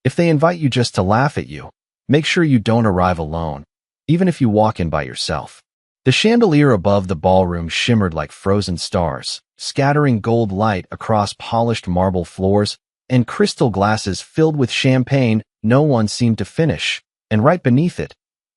If they invite you just to laugh at you, make sure you don't arrive alone, even if you walk in by yourself. The chandelier above the ballroom shimmered like frozen stars, scattering gold light across polished marble floors and crystal glasses filled with champagne no one seemed to finish. And right beneath it,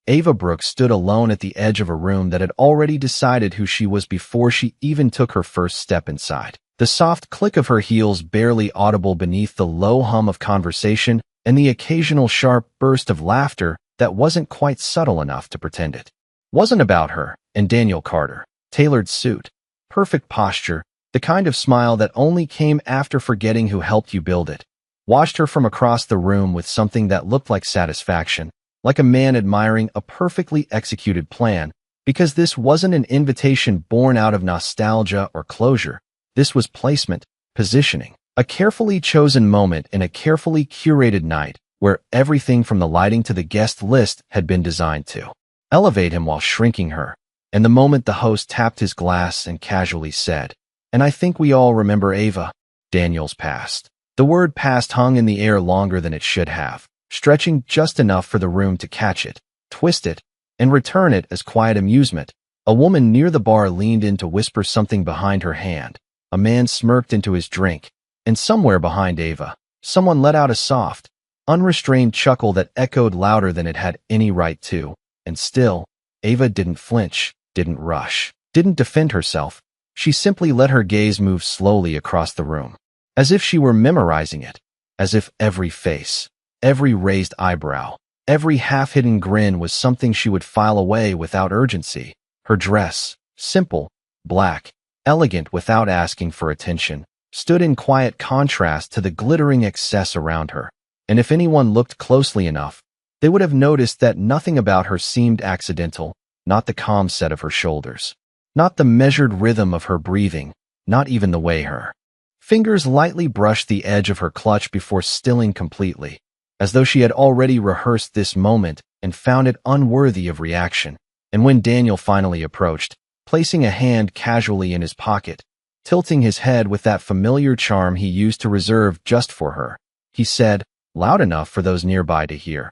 Ava Brooks stood alone at the edge of a room that had already decided who she was before she even took her first step inside. The soft click of her heels barely audible beneath the low hum of conversation and the occasional sharp burst of laughter that wasn't quite subtle enough to pretend it wasn't about her. And Daniel Carter, tailored suit, perfect posture, the kind of smile that only came after forgetting who helped you build it, watched her from across the room with something that looked like satisfaction, like a man admiring a perfectly executed plan, because this wasn't an invitation born out of nostalgia or closure. This was placement, positioning, a carefully chosen moment in a carefully curated night where everything from the lighting to the guest list had been designed to elevate him while shrinking her. And the moment the host tapped his glass and casually said, "And I think we all remember Ava," Daniel's past. The word past hung in the air longer than it should have, stretching just enough for the room to catch it, twist it, and return it as quiet amusement. A woman near the bar leaned in to whisper something behind her hand. A man smirked into his drink, and somewhere behind Ava, someone let out a soft, unrestrained chuckle that echoed louder than it had any right to. And still, Ava didn't flinch, didn't rush, didn't defend herself. She simply let her gaze move slowly across the room, as if she were memorizing it, as if every face, every raised eyebrow, every half-hidden grin was something she would file away without urgency. Her dress, simple, black, elegant without asking for attention, stood in quiet contrast to the glittering excess around her. And if anyone looked closely enough, they would have noticed that nothing about her seemed accidental, not the calm set of her shoulders, not the measured rhythm of her breathing, not even the way her fingers lightly brushed the edge of her clutch before stilling completely, as though she had already rehearsed this moment and found it unworthy of reaction. And when Daniel finally approached, placing a hand casually in his pocket, tilting his head with that familiar charm he used to reserve just for her, he said, loud enough for those nearby to hear,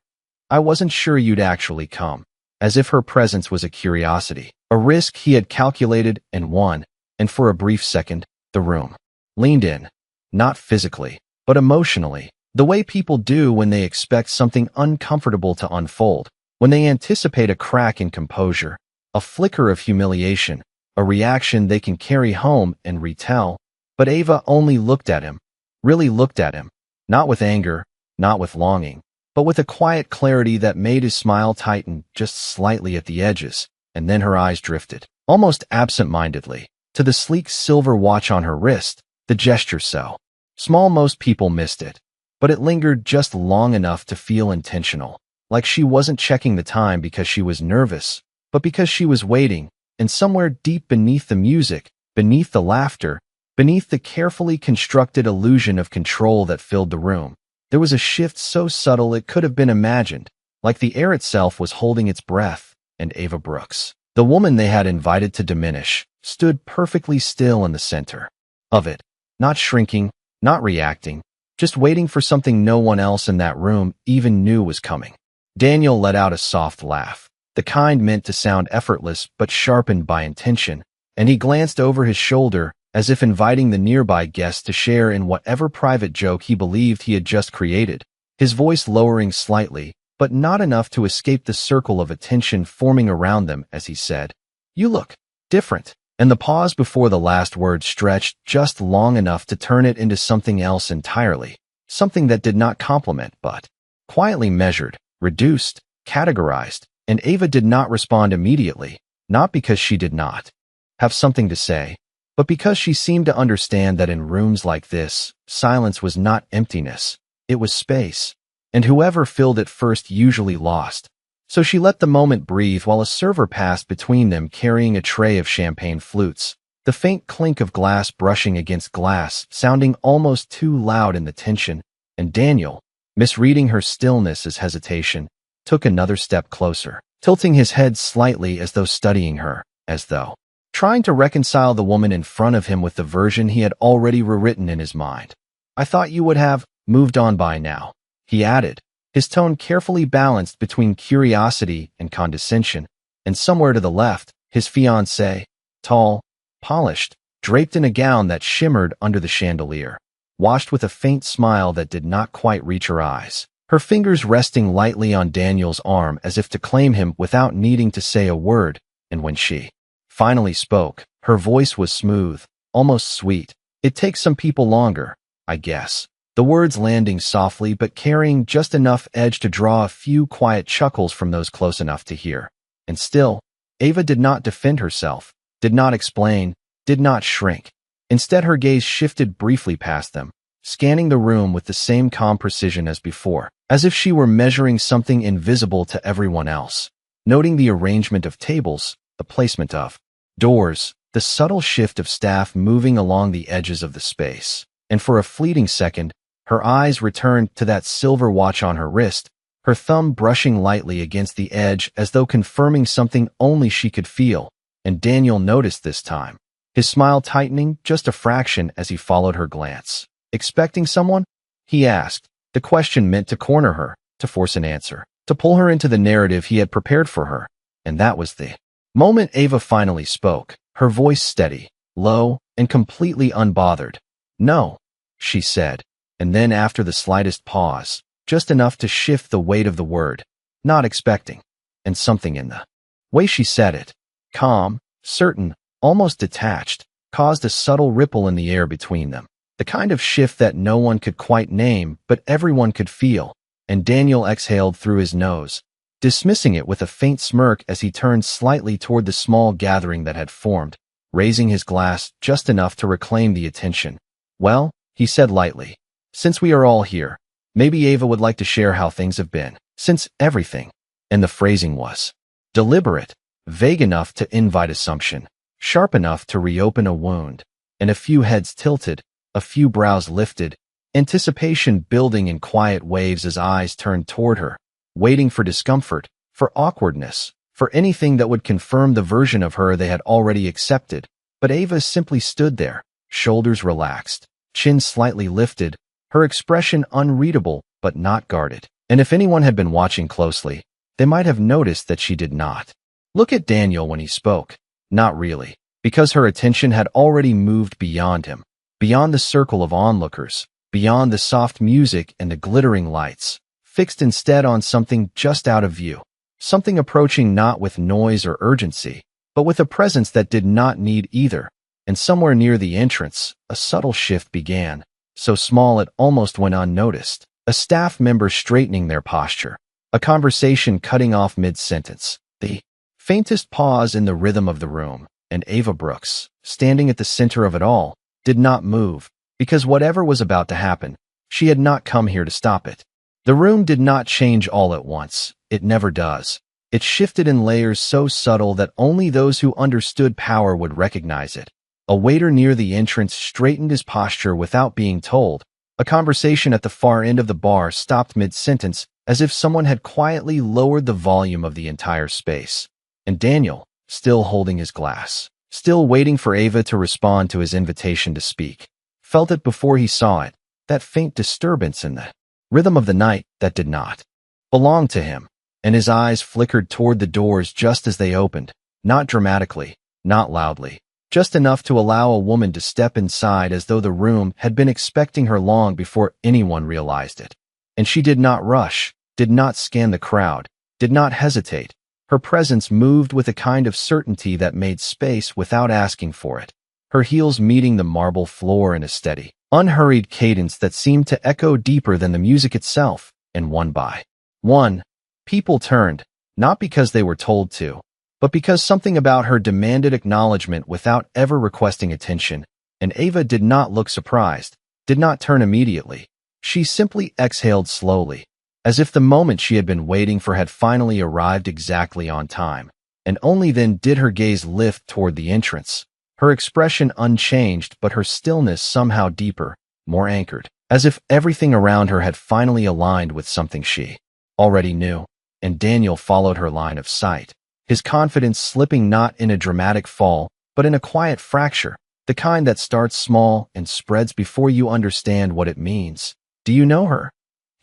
"I wasn't sure you'd actually come," as if her presence was a curiosity, a risk he had calculated and won. And for a brief second, the room leaned in, not physically, but emotionally, the way people do when they expect something uncomfortable to unfold, when they anticipate a crack in composure, a flicker of humiliation, a reaction they can carry home and retell. But Ava only looked at him, really looked at him, not with anger, not with longing, but with a quiet clarity that made his smile tighten just slightly at the edges. And then her eyes drifted, almost absent-mindedly, to the sleek silver watch on her wrist, the gesture so small most people missed it. But it lingered just long enough to feel intentional, like she wasn't checking the time because she was nervous, but because she was waiting. And somewhere deep beneath the music, beneath the laughter, beneath the carefully constructed illusion of control that filled the room, there was a shift so subtle it could have been imagined, like the air itself was holding its breath. And Ava Brooks, the woman they had invited to diminish, stood perfectly still in the center of it, not shrinking, not reacting, just waiting for something no one else in that room even knew was coming. Daniel let out a soft laugh, the kind meant to sound effortless but sharpened by intention, and he glanced over his shoulder as if inviting the nearby guests to share in whatever private joke he believed he had just created, his voice lowering slightly, but not enough to escape the circle of attention forming around them as he said, "You look different." And the pause before the last word stretched just long enough to turn it into something else entirely, something that did not compliment but quietly measured, reduced, categorized. And Ava did not respond immediately, not because she did not have something to say, but because she seemed to understand that in rooms like this, silence was not emptiness, it was space, and whoever filled it first usually lost. So she let the moment breathe while a server passed between them carrying a tray of champagne flutes, the faint clink of glass brushing against glass sounding almost too loud in the tension. And Daniel, misreading her stillness as hesitation, took another step closer, tilting his head slightly as though studying her, as though trying to reconcile the woman in front of him with the version he had already rewritten in his mind. "I thought you would have moved on by now," he added, his tone carefully balanced between curiosity and condescension, and somewhere to the left, his fiancée, tall, polished, draped in a gown that shimmered under the chandelier, watched with a faint smile that did not quite reach her eyes, her fingers resting lightly on Daniel's arm as if to claim him without needing to say a word, and when she finally spoke, her voice was smooth, almost sweet. It takes some people longer, I guess. The words landing softly but carrying just enough edge to draw a few quiet chuckles from those close enough to hear. And still, Ava did not defend herself, did not explain, did not shrink. Instead, her gaze shifted briefly past them, scanning the room with the same calm precision as before, as if she were measuring something invisible to everyone else, noting the arrangement of tables, the placement of doors, the subtle shift of staff moving along the edges of the space. And for a fleeting second, her eyes returned to that silver watch on her wrist, her thumb brushing lightly against the edge as though confirming something only she could feel. And Daniel noticed this time, his smile tightening just a fraction as he followed her glance. "Expecting someone?" he asked, the question meant to corner her, to force an answer, to pull her into the narrative he had prepared for her. And that was the moment Ava finally spoke, her voice steady, low, and completely unbothered. "No," she said, and then after the slightest pause, just enough to shift the weight of the word, "not expecting," and something in the way she said it, calm, certain, almost detached, caused a subtle ripple in the air between them, the kind of shift that no one could quite name but everyone could feel, and Daniel exhaled through his nose, dismissing it with a faint smirk as he turned slightly toward the small gathering that had formed, raising his glass just enough to reclaim the attention. "Well," he said lightly, "since we are all here, maybe Ava would like to share how things have been, since everything," and the phrasing was deliberate, vague enough to invite assumption, sharp enough to reopen a wound, and a few heads tilted, a few brows lifted, anticipation building in quiet waves as eyes turned toward her, waiting for discomfort, for awkwardness, for anything that would confirm the version of her they had already accepted. But Ava simply stood there, shoulders relaxed, chin slightly lifted, her expression unreadable but not guarded. And if anyone had been watching closely, they might have noticed that she did not look at Daniel when he spoke. Not really, because her attention had already moved beyond him, beyond the circle of onlookers, beyond the soft music and the glittering lights, fixed instead on something just out of view, something approaching not with noise or urgency, but with a presence that did not need either. And somewhere near the entrance, a subtle shift began, so small it almost went unnoticed. A staff member straightening their posture, a conversation cutting off mid-sentence, the faintest pause in the rhythm of the room, and Ava Brooks, standing at the center of it all, did not move, because whatever was about to happen, she had not come here to stop it. The room did not change all at once. It never does. It shifted in layers so subtle that only those who understood power would recognize it. A waiter near the entrance straightened his posture without being told. A conversation at the far end of the bar stopped mid-sentence, as if someone had quietly lowered the volume of the entire space. And Daniel, still holding his glass, still waiting for Ava to respond to his invitation to speak, felt it before he saw it, that faint disturbance in the rhythm of the night that did not belong to him, and his eyes flickered toward the doors just as they opened, not dramatically, not loudly, just enough to allow a woman to step inside as though the room had been expecting her long before anyone realized it. And she did not rush, did not scan the crowd, did not hesitate. Her presence moved with a kind of certainty that made space without asking for it, her heels meeting the marble floor in a steady, unhurried cadence that seemed to echo deeper than the music itself. And one by one, people turned, not because they were told to, but because something about her demanded acknowledgement without ever requesting attention. And Ava did not look surprised, did not turn immediately. She simply exhaled slowly, as if the moment she had been waiting for had finally arrived exactly on time. And only then did her gaze lift toward the entrance, her expression unchanged but her stillness somehow deeper, more anchored, as if everything around her had finally aligned with something she already knew. And Daniel followed her line of sight, his confidence slipping not in a dramatic fall, but in a quiet fracture, the kind that starts small and spreads before you understand what it means. "Do you know her?"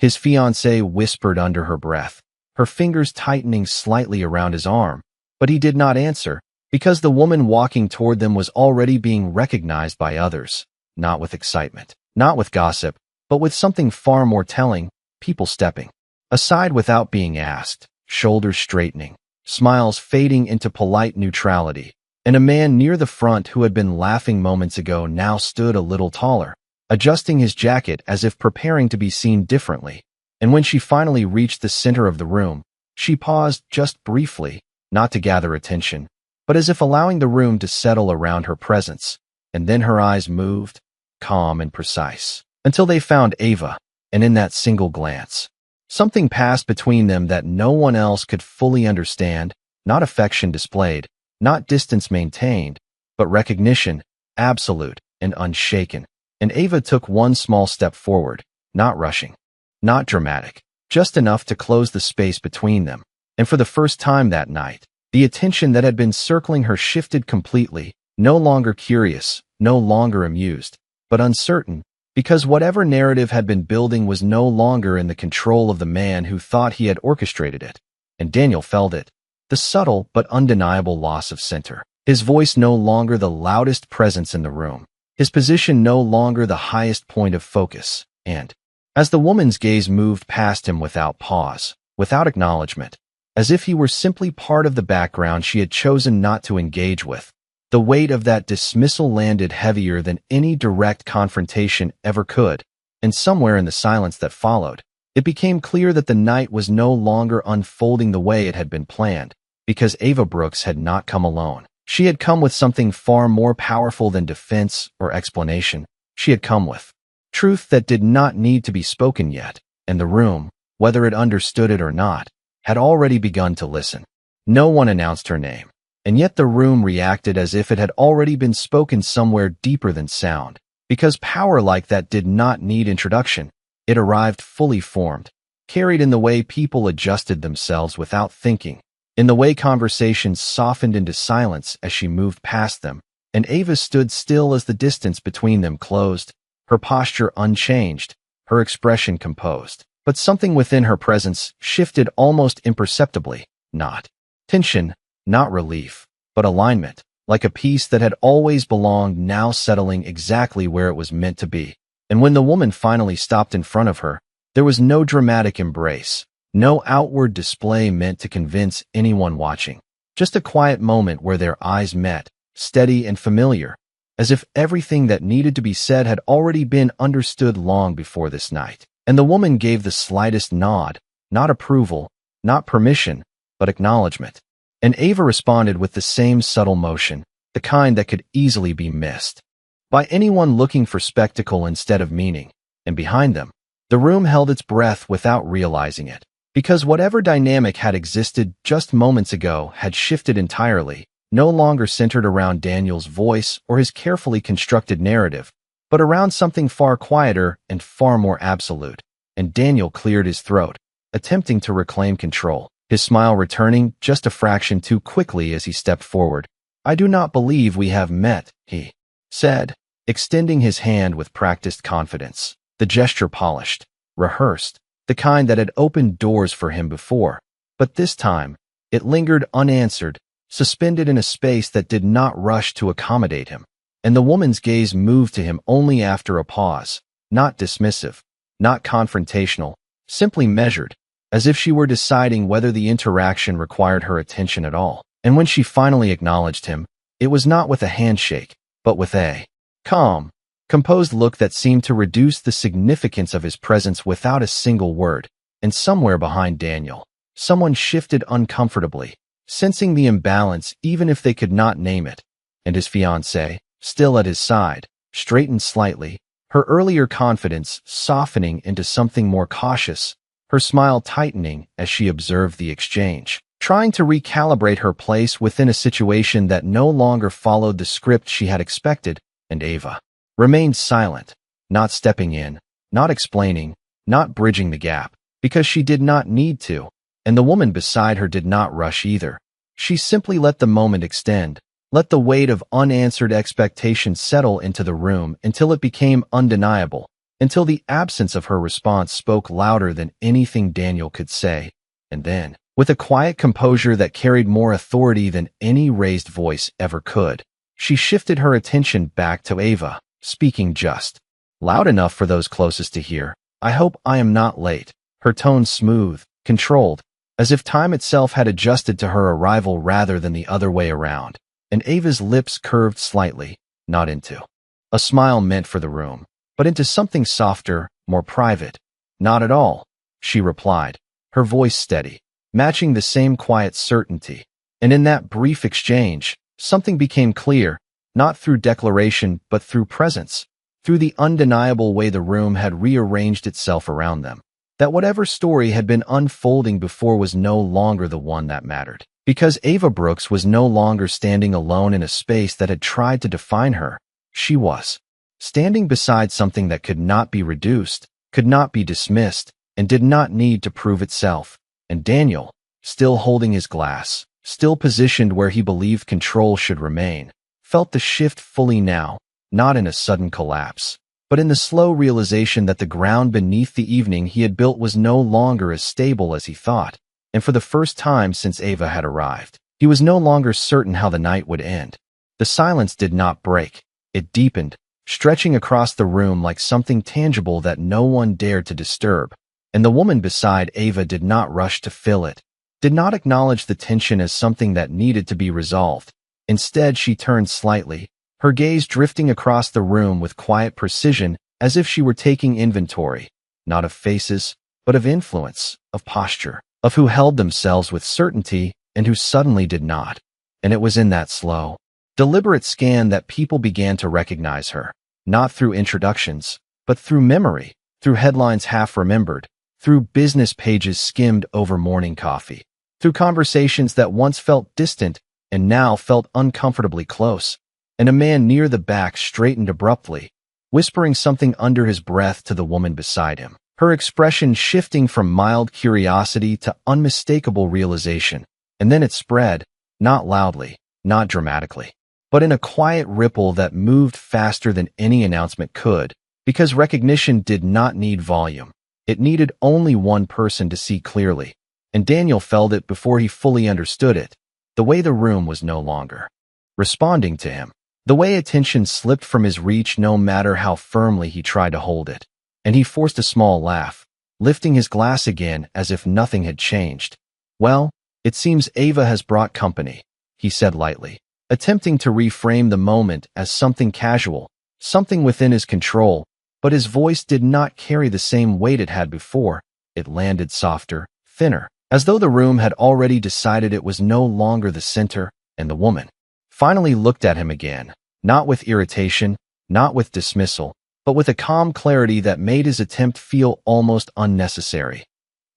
his fiancée whispered under her breath, her fingers tightening slightly around his arm. But he did not answer, because the woman walking toward them was already being recognized by others, not with excitement, not with gossip, but with something far more telling: people stepping aside without being asked, shoulders straightening, smiles fading into polite neutrality, and a man near the front who had been laughing moments ago now stood a little taller, adjusting his jacket as if preparing to be seen differently. And when she finally reached the center of the room, she paused just briefly, not to gather attention, but as if allowing the room to settle around her presence, and then her eyes moved, calm and precise, until they found Ava, and in that single glance, something passed between them that no one else could fully understand, not affection displayed, not distance maintained, but recognition, absolute and unshaken. And Ava took one small step forward, not rushing, not dramatic, just enough to close the space between them. And for the first time that night, the attention that had been circling her shifted completely, no longer curious, no longer amused, but uncertain, because whatever narrative had been building was no longer in the control of the man who thought he had orchestrated it. And Daniel felt it, the subtle but undeniable loss of center. His voice no longer the loudest presence in the room, his position no longer the highest point of focus. And as the woman's gaze moved past him without pause, without acknowledgement, as if he were simply part of the background she had chosen not to engage with, the weight of that dismissal landed heavier than any direct confrontation ever could. And somewhere in the silence that followed, it became clear that the night was no longer unfolding the way it had been planned, because Ava Brooks had not come alone. She had come with something far more powerful than defense or explanation. She had come with truth that did not need to be spoken yet, and the room, whether it understood it or not, had already begun to listen. No one announced her name, and yet the room reacted as if it had already been spoken somewhere deeper than sound, because power like that did not need introduction. It arrived fully formed, carried in the way people adjusted themselves without thinking, in the way conversations softened into silence as she moved past them, and Ava stood still as the distance between them closed, her posture unchanged, her expression composed. But something within her presence shifted almost imperceptibly, not tension, not relief, but alignment, like a piece that had always belonged now settling exactly where it was meant to be. And when the woman finally stopped in front of her, there was no dramatic embrace, no outward display meant to convince anyone watching, just a quiet moment where their eyes met, steady and familiar, as if everything that needed to be said had already been understood long before this night. And the woman gave the slightest nod, not approval, not permission, but acknowledgement. And Ava responded with the same subtle motion, the kind that could easily be missed by anyone looking for spectacle instead of meaning. And behind them, the room held its breath without realizing it, because whatever dynamic had existed just moments ago had shifted entirely, no longer centered around Daniel's voice or his carefully constructed narrative, but around something far quieter and far more absolute. And Daniel cleared his throat, attempting to reclaim control, his smile returning just a fraction too quickly as he stepped forward. "I do not believe we have met," he said, extending his hand with practiced confidence, the gesture polished, rehearsed, the kind that had opened doors for him before. But this time, it lingered unanswered, suspended in a space that did not rush to accommodate him. And the woman's gaze moved to him only after a pause, not dismissive, not confrontational, simply measured, as if she were deciding whether the interaction required her attention at all. And when she finally acknowledged him, it was not with a handshake, but with a calm, composed look that seemed to reduce the significance of his presence without a single word. And somewhere behind Daniel, someone shifted uncomfortably, sensing the imbalance even if they could not name it. And his fiancée, still at his side, straightened slightly, her earlier confidence softening into something more cautious, her smile tightening as she observed the exchange, trying to recalibrate her place within a situation that no longer followed the script she had expected. And Ava remained silent, not stepping in, not explaining, not bridging the gap, because she did not need to, and the woman beside her did not rush either. She simply let the moment extend, let the weight of unanswered expectations settle into the room until it became undeniable. until the absence of her response spoke louder than anything Daniel could say. And then, with a quiet composure that carried more authority than any raised voice ever could, she shifted her attention back to Ava, speaking just loud enough for those closest to hear. "I hope I am not late." Her tone smooth, controlled, as if time itself had adjusted to her arrival rather than the other way around. And Ava's lips curved slightly, not into a smile meant for the room, but into something softer, more private. "Not at all," she replied, her voice steady, matching the same quiet certainty. And in that brief exchange, something became clear, not through declaration but through presence, through the undeniable way the room had rearranged itself around them. That whatever story had been unfolding before was no longer the one that mattered. Because Ava Brooks was no longer standing alone in a space that had tried to define her. She was standing beside something that could not be reduced, could not be dismissed, and did not need to prove itself. And Daniel, still holding his glass, still positioned where he believed control should remain, felt the shift fully now, not in a sudden collapse, but in the slow realization that the ground beneath the evening he had built was no longer as stable as he thought. And for the first time since Ava had arrived, he was no longer certain how the night would end. The silence did not break. It deepened, stretching across the room like something tangible that no one dared to disturb. And the woman beside Ava did not rush to fill it, did not acknowledge the tension as something that needed to be resolved. Instead, she turned slightly, her gaze drifting across the room with quiet precision, as if she were taking inventory, not of faces, but of influence, of posture, of who held themselves with certainty and who suddenly did not. And it was in that slow, deliberate scan that people began to recognize her, not through introductions, but through memory, through headlines half remembered, through business pages skimmed over morning coffee, through conversations that once felt distant and now felt uncomfortably close. And a man near the back straightened abruptly, whispering something under his breath to the woman beside him, her expression shifting from mild curiosity to unmistakable realization. And then it spread, not loudly, not dramatically, but in a quiet ripple that moved faster than any announcement could, because recognition did not need volume. It needed only one person to see clearly. And Daniel felt it before he fully understood it, the way the room was no longer responding to him, the way attention slipped from his reach no matter how firmly he tried to hold it. And he forced a small laugh, lifting his glass again as if nothing had changed. "Well, it seems Ava has brought company," he said lightly, attempting to reframe the moment as something casual, something within his control, but his voice did not carry the same weight it had before. It landed softer, thinner, as though the room had already decided it was no longer the center. And the woman finally looked at him again, not with irritation, not with dismissal, but with a calm clarity that made his attempt feel almost unnecessary.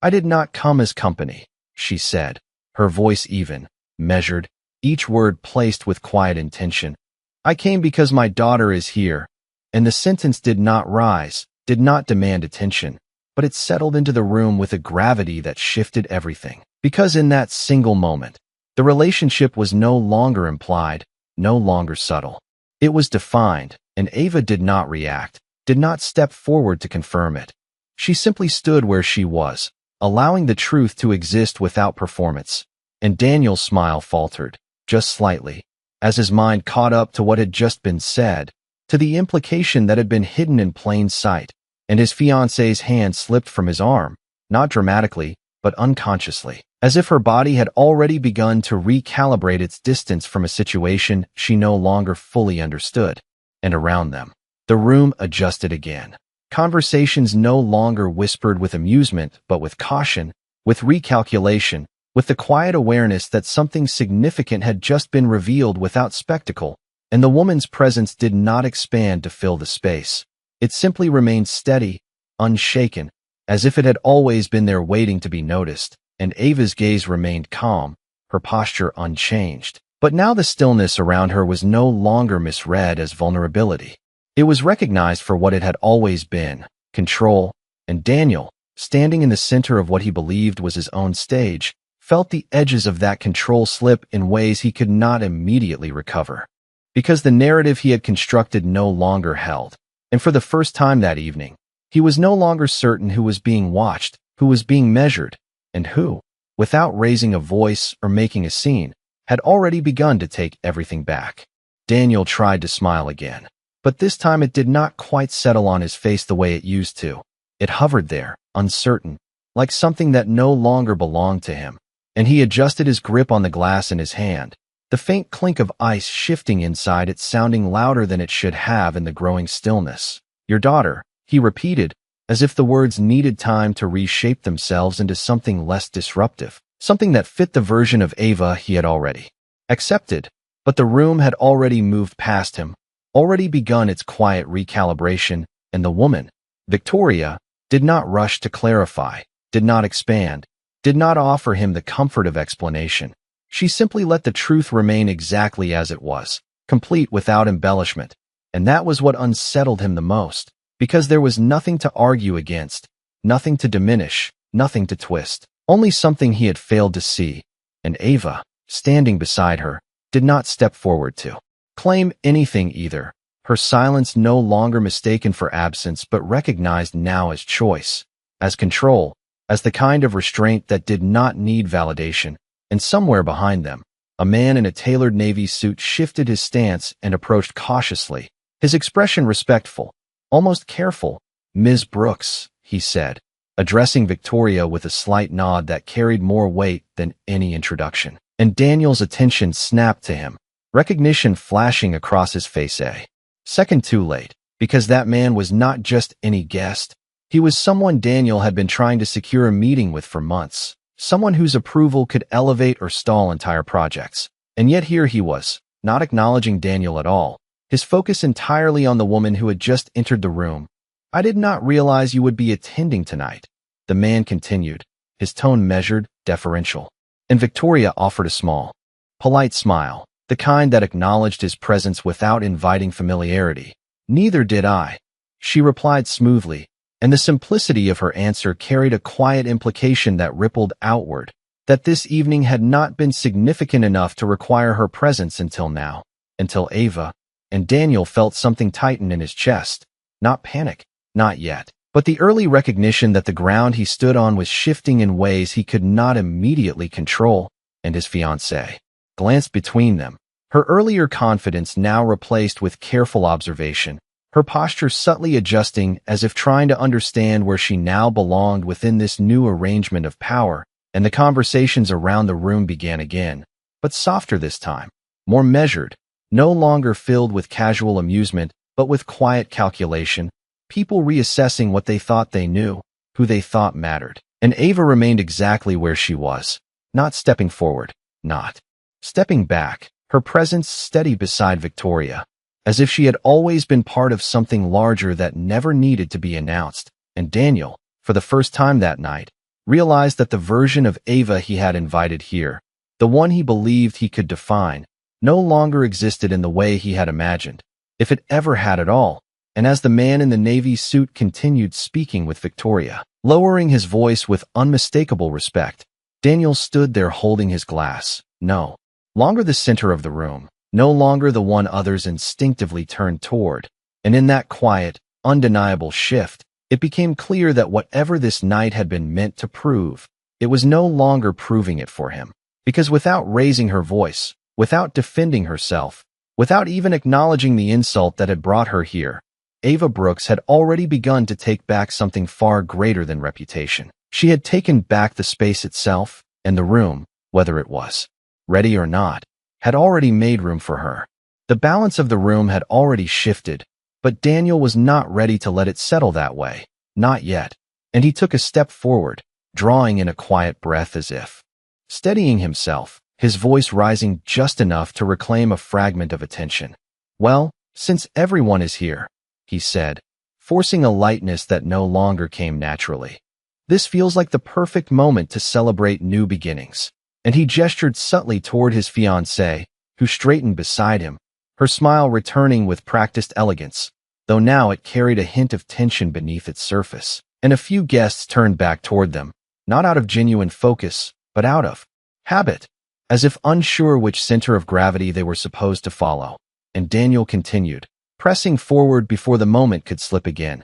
"I did not come as company," she said, her voice even, measured, each word placed with quiet intention. "I came because my daughter is here." And the sentence did not rise, did not demand attention, but it settled into the room with a gravity that shifted everything. Because in that single moment, the relationship was no longer implied, no longer subtle. It was defined, and Ava did not react, did not step forward to confirm it. She simply stood where she was, allowing the truth to exist without performance. And Daniel's smile faltered, just slightly, as his mind caught up to what had just been said, to the implication that had been hidden in plain sight. And his fiancée's hand slipped from his arm, not dramatically, but unconsciously, as if her body had already begun to recalibrate its distance from a situation she no longer fully understood. And around them, the room adjusted again. Conversations no longer whispered with amusement, but with caution, with recalculation, with the quiet awareness that something significant had just been revealed without spectacle. And the woman's presence did not expand to fill the space. It simply remained steady, unshaken, as if it had always been there waiting to be noticed. And Ava's gaze remained calm, her posture unchanged. But now the stillness around her was no longer misread as vulnerability. It was recognized for what it had always been, control. And Daniel, standing in the center of what he believed was his own stage, felt the edges of that control slip in ways he could not immediately recover. Because the narrative he had constructed no longer held. And for the first time that evening, He was no longer certain who was being watched, who was being measured, and who, without raising a voice or making a scene, had already begun to take everything back. Daniel tried to smile again, but this time it did not quite settle on his face the way it used to. It hovered there, uncertain, like something that no longer belonged to him, and he adjusted his grip on the glass in his hand, the faint clink of ice shifting inside it sounding louder than it should have in the growing stillness. "Your daughter," he repeated, as if the words needed time to reshape themselves into something less disruptive, something that fit the version of Ava he had already accepted. But the room had already moved past him, already begun its quiet recalibration, and the woman, Victoria, did not rush to clarify, did not expand, did not offer him the comfort of explanation. She simply let the truth remain exactly as it was, complete without embellishment, and that was what unsettled him the most, because there was nothing to argue against, nothing to diminish, nothing to twist, only something he had failed to see, and Ava, standing beside her, did not step forward to claim anything either, her silence no longer mistaken for absence but recognized now as choice, as control, as the kind of restraint that did not need validation. And somewhere behind them, a man in a tailored navy suit shifted his stance and approached cautiously, his expression respectful, almost careful. "Ms. Brooks," he said, addressing Victoria with a slight nod that carried more weight than any introduction. And Daniel's attention snapped to him, recognition flashing across his face a second too late, because that man was not just any guest. He was someone Daniel had been trying to secure a meeting with for months, someone whose approval could elevate or stall entire projects. And yet here he was, not acknowledging Daniel at all, his focus entirely on the woman who had just entered the room. "I did not realize you would be attending tonight," the man continued, his tone measured, deferential. And Victoria offered a small, polite smile, the kind that acknowledged his presence without inviting familiarity. "Neither did I," she replied smoothly, and the simplicity of her answer carried a quiet implication that rippled outward, that this evening had not been significant enough to require her presence until now, until Ava, and Daniel felt something tighten in his chest. Not panic, not yet, but the early recognition that the ground he stood on was shifting in ways he could not immediately control, and his fiancée glanced between them, her earlier confidence now replaced with careful observation, her posture subtly adjusting as if trying to understand where she now belonged within this new arrangement of power. And the conversations around the room began again, but softer this time, more measured, no longer filled with casual amusement, but with quiet calculation, people reassessing what they thought they knew, who they thought mattered. And Ava remained exactly where she was, not stepping forward, not stepping back, her presence steady beside Victoria, as if she had always been part of something larger that never needed to be announced. And Daniel, for the first time that night, realized that the version of Ava he had invited here, the one he believed he could define, no longer existed in the way he had imagined, if it ever had at all. And as the man in the navy suit continued speaking with Victoria, lowering his voice with unmistakable respect, Daniel stood there holding his glass, no longer the center of the room, no longer the one others instinctively turned toward. And in that quiet, undeniable shift, it became clear that whatever this night had been meant to prove, it was no longer proving it for him. Because without raising her voice, without defending herself, without even acknowledging the insult that had brought her here, Ava Brooks had already begun to take back something far greater than reputation. She had taken back the space itself, and the room, whether it was ready or not, had already made room for her. The balance of the room had already shifted, but Daniel was not ready to let it settle that way, not yet, and he took a step forward, drawing in a quiet breath as if steadying himself, his voice rising just enough to reclaim a fragment of attention. "Well, since everyone is here," he said, forcing a lightness that no longer came naturally, "this feels like the perfect moment to celebrate new beginnings." And he gestured subtly toward his fiancée, who straightened beside him, her smile returning with practiced elegance, though now it carried a hint of tension beneath its surface. And a few guests turned back toward them, not out of genuine focus, but out of habit, as if unsure which center of gravity they were supposed to follow. And Daniel continued, pressing forward before the moment could slip again.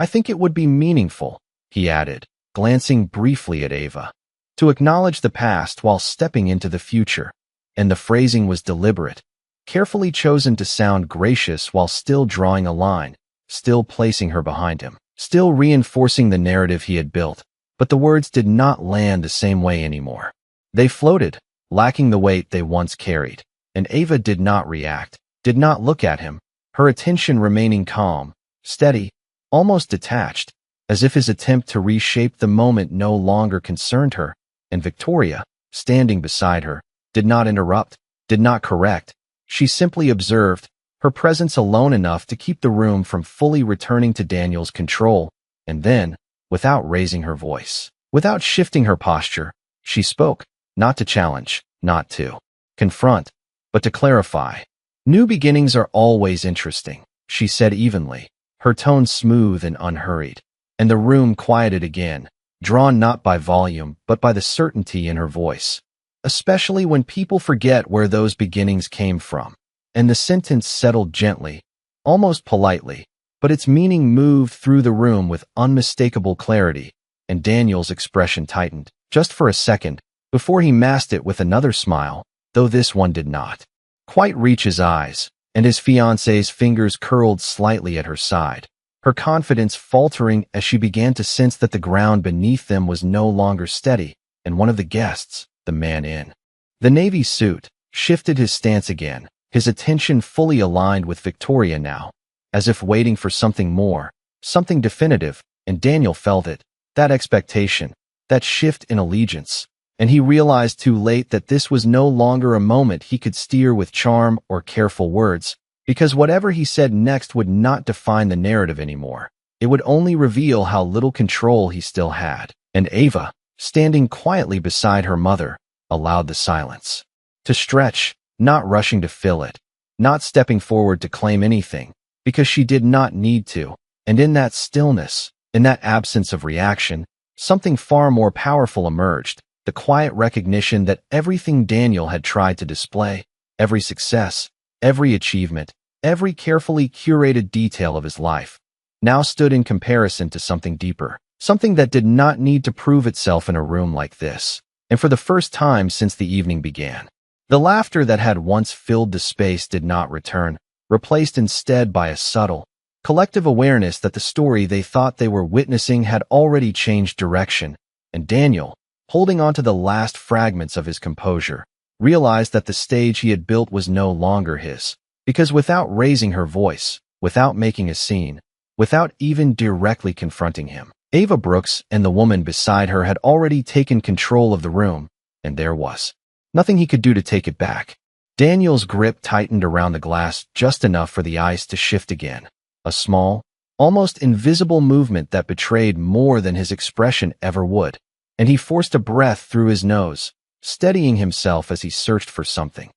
I think it would be meaningful, he added, glancing briefly at Ava, to acknowledge the past while stepping into the future. And the phrasing was deliberate, carefully chosen to sound gracious while still drawing a line, still placing her behind him, still reinforcing the narrative he had built. But the words did not land the same way anymore. They floated, lacking the weight they once carried. And Ava did not react, did not look at him, her attention remaining calm, steady, almost detached, as if his attempt to reshape the moment no longer concerned her. And Victoria, standing beside her, did not interrupt, did not correct. She simply observed, her presence alone enough to keep the room from fully returning to Daniel's control. And then, without raising her voice, without shifting her posture, she spoke, not to challenge, not to confront, but to clarify. New beginnings are always interesting, she said evenly, her tone smooth and unhurried. And the room quieted again, drawn not by volume but by the certainty in her voice, especially when people forget where those beginnings came from. And the sentence settled gently, almost politely, but its meaning moved through the room with unmistakable clarity, and Daniel's expression tightened, just for a second, before he masked it with another smile, though this one did not quite reach his eyes, and his fiancée's fingers curled slightly at her side, her confidence faltering as she began to sense that the ground beneath them was no longer steady, and one of the guests, the man in the navy suit, shifted his stance again, his attention fully aligned with Victoria now, as if waiting for something more, something definitive, and Daniel felt it, that expectation, that shift in allegiance. And he realized too late that this was no longer a moment he could steer with charm or careful words, because whatever he said next would not define the narrative anymore. It would only reveal how little control he still had. And Ava, standing quietly beside her mother, allowed the silence to stretch, not rushing to fill it, not stepping forward to claim anything, because she did not need to. And in that stillness, in that absence of reaction, something far more powerful emerged. The quiet recognition that everything Daniel had tried to display, every success, every achievement, every carefully curated detail of his life, now stood in comparison to something deeper, something that did not need to prove itself in a room like this. And for the first time since the evening began, the laughter that had once filled the space did not return, replaced instead by a subtle, collective awareness that the story they thought they were witnessing had already changed direction. And Daniel, holding on to the last fragments of his composure, realized that the stage he had built was no longer his, because without raising her voice, without making a scene, without even directly confronting him, Ava Brooks and the woman beside her had already taken control of the room, and there was nothing he could do to take it back. Daniel's grip tightened around the glass just enough for the ice to shift again, a small, almost invisible movement that betrayed more than his expression ever would. And he forced a breath through his nose, steadying himself as he searched for something,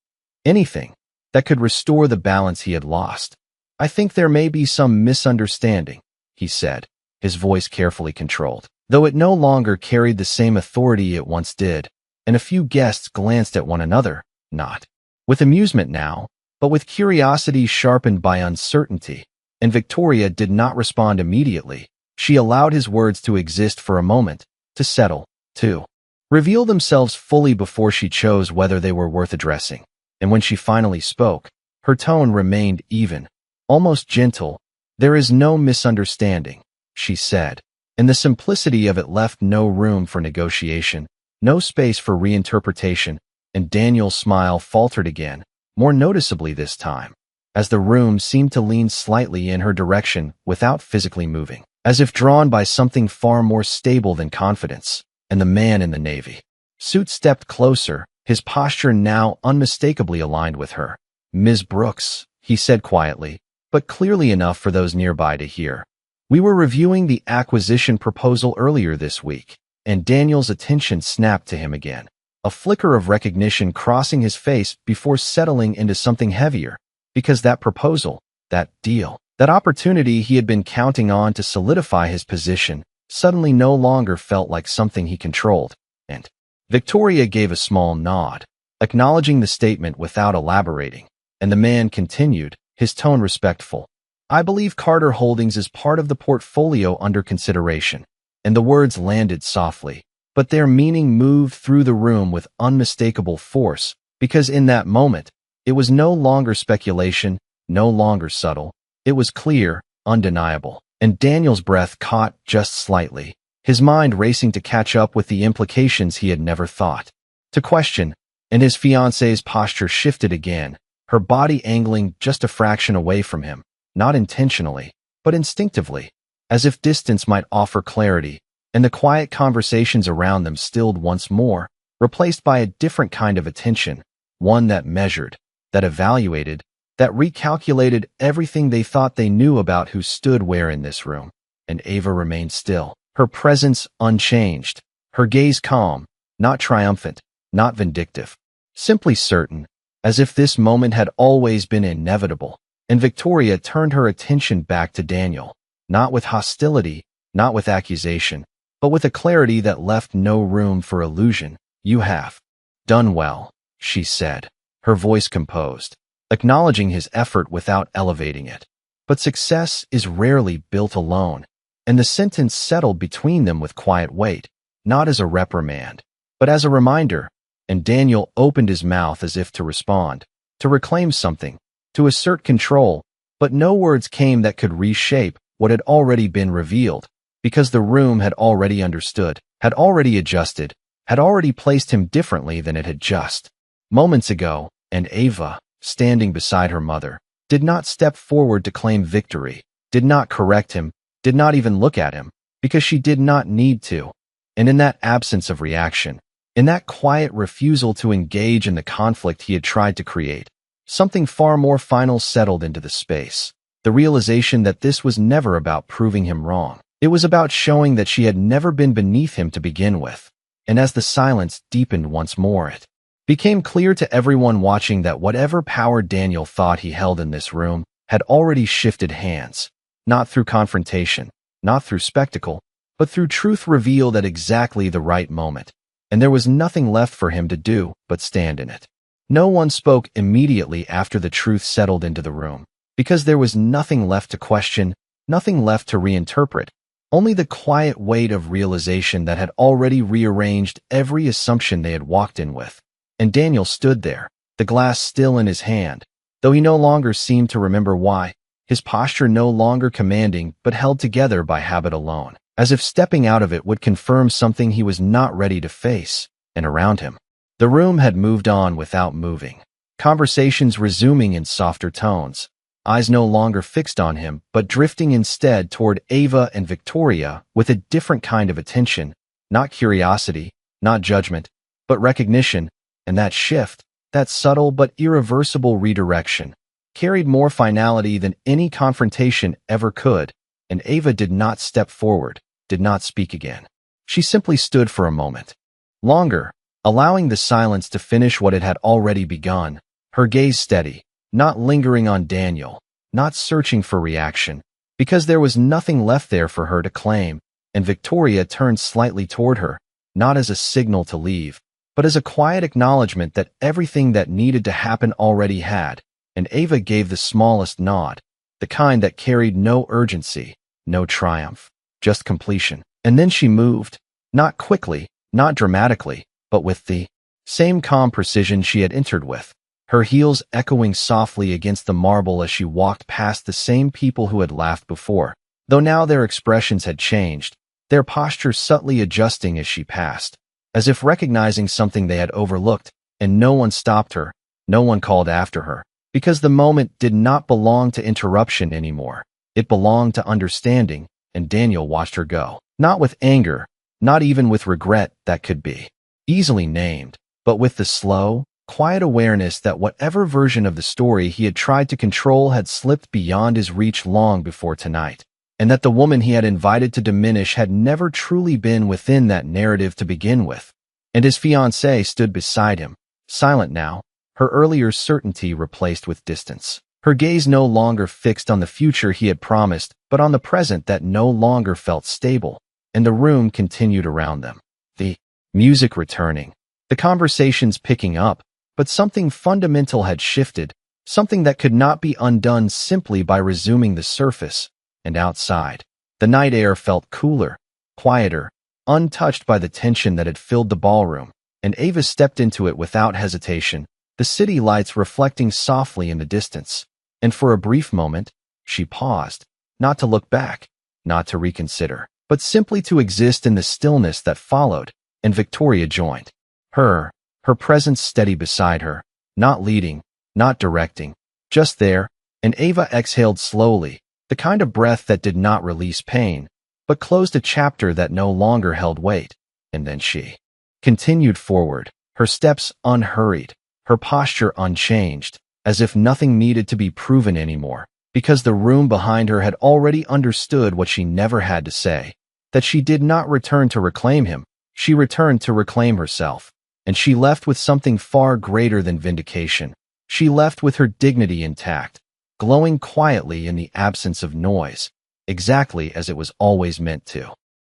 anything, that could restore the balance he had lost. I think there may be some misunderstanding, he said, his voice carefully controlled, though it no longer carried the same authority it once did, and a few guests glanced at one another, not with amusement now, but with curiosity sharpened by uncertainty, and Victoria did not respond immediately. She allowed his words to exist for a moment, to settle, to reveal themselves fully before she chose whether they were worth addressing. And when she finally spoke, her tone remained even, almost gentle. "There is no misunderstanding," she said, and the simplicity of it left no room for negotiation, no space for reinterpretation, and Daniel's smile faltered again, more noticeably this time, as the room seemed to lean slightly in her direction without physically moving, as if drawn by something far more stable than confidence. And the man in the navy suit stepped closer, his posture now unmistakably aligned with her. "Ms. Brooks," he said quietly, but clearly enough for those nearby to hear, "we were reviewing the acquisition proposal earlier this week," and Daniel's attention snapped to him again, a flicker of recognition crossing his face before settling into something heavier, because that proposal, that deal, that opportunity he had been counting on to solidify his position, suddenly no longer felt like something he controlled. And Victoria gave a small nod, acknowledging the statement without elaborating, and the man continued, his tone respectful. I believe Carter Holdings is part of the portfolio under consideration. And the words landed softly, but their meaning moved through the room with unmistakable force, because in that moment, it was no longer speculation, no longer subtle. It was clear, undeniable. And Daniel's breath caught just slightly, his mind racing to catch up with the implications he had never thought to question, and his fiancée's posture shifted again, her body angling just a fraction away from him, not intentionally, but instinctively, as if distance might offer clarity, and the quiet conversations around them stilled once more, replaced by a different kind of attention, one that measured, that evaluated, that recalculated everything they thought they knew about who stood where in this room. And Ava remained still, her presence unchanged, her gaze calm, not triumphant, not vindictive, simply certain, as if this moment had always been inevitable. And Victoria turned her attention back to Daniel, not with hostility, not with accusation, but with a clarity that left no room for illusion. "You have done well," she said, her voice composed, acknowledging his effort without elevating it. "But success is rarely built alone." And the sentence settled between them with quiet weight, not as a reprimand, but as a reminder. And Daniel opened his mouth as if to respond, to reclaim something, to assert control, but no words came that could reshape what had already been revealed, because the room had already understood, had already adjusted, had already placed him differently than it had just moments ago. And Ava, standing beside her mother, did not step forward to claim victory, did not correct him, did not even look at him, because she did not need to. And in that absence of reaction, in that quiet refusal to engage in the conflict he had tried to create, something far more final settled into the space. The realization that this was never about proving him wrong. It was about showing that she had never been beneath him to begin with. And as the silence deepened once more, it became clear to everyone watching that whatever power Daniel thought he held in this room had already shifted hands, not through confrontation, not through spectacle, but through truth revealed at exactly the right moment. And there was nothing left for him to do but stand in it. No one spoke immediately after the truth settled into the room, because there was nothing left to question, nothing left to reinterpret, only the quiet weight of realization that had already rearranged every assumption they had walked in with. And Daniel stood there, the glass still in his hand, though he no longer seemed to remember why, his posture no longer commanding but held together by habit alone, as if stepping out of it would confirm something he was not ready to face. And around him, the room had moved on without moving, conversations resuming in softer tones, eyes no longer fixed on him but drifting instead toward Ava and Victoria with a different kind of attention, not curiosity, not judgment, but recognition. And that shift, that subtle but irreversible redirection, carried more finality than any confrontation ever could. And Ava did not step forward, did not speak again. She simply stood for a moment, longer, allowing the silence to finish what it had already begun, her gaze steady, not lingering on Daniel, not searching for reaction, because there was nothing left there for her to claim. And Victoria turned slightly toward her, not as a signal to leave, but as a quiet acknowledgement that everything that needed to happen already had. And Ava gave the smallest nod, the kind that carried no urgency, no triumph, just completion. And then she moved, not quickly, not dramatically, but with the same calm precision she had entered with, her heels echoing softly against the marble as she walked past the same people who had laughed before, though now their expressions had changed, their posture subtly adjusting as she passed, as if recognizing something they had overlooked. And no one stopped her, no one called after her, because the moment did not belong to interruption anymore. It belonged to understanding. And Daniel watched her go, not with anger, not even with regret that could be easily named, but with the slow, quiet awareness that whatever version of the story he had tried to control had slipped beyond his reach long before tonight, and that the woman he had invited to diminish had never truly been within that narrative to begin with. And his fiancée stood beside him, silent now, her earlier certainty replaced with distance. Her gaze no longer fixed on the future he had promised, but on the present that no longer felt stable. And the room continued around them, the music returning, the conversations picking up, but something fundamental had shifted. something that could not be undone simply by resuming the surface. And outside, the night air felt cooler, quieter, untouched by the tension that had filled the ballroom, and Ava stepped into it without hesitation, the city lights reflecting softly in the distance. And for a brief moment, she paused, not to look back, not to reconsider, but simply to exist in the stillness that followed, and Victoria joined. Her presence steady beside her, not leading, not directing, just there, and Ava exhaled slowly, the kind of breath that did not release pain, but closed a chapter that no longer held weight. And then she continued forward, her steps unhurried, her posture unchanged, as if nothing needed to be proven anymore, because the room behind her had already understood what she never had to say, that she did not return to reclaim him, she returned to reclaim herself. And she left with something far greater than vindication. She left with her dignity intact, glowing quietly in the absence of noise, exactly as it was always meant to.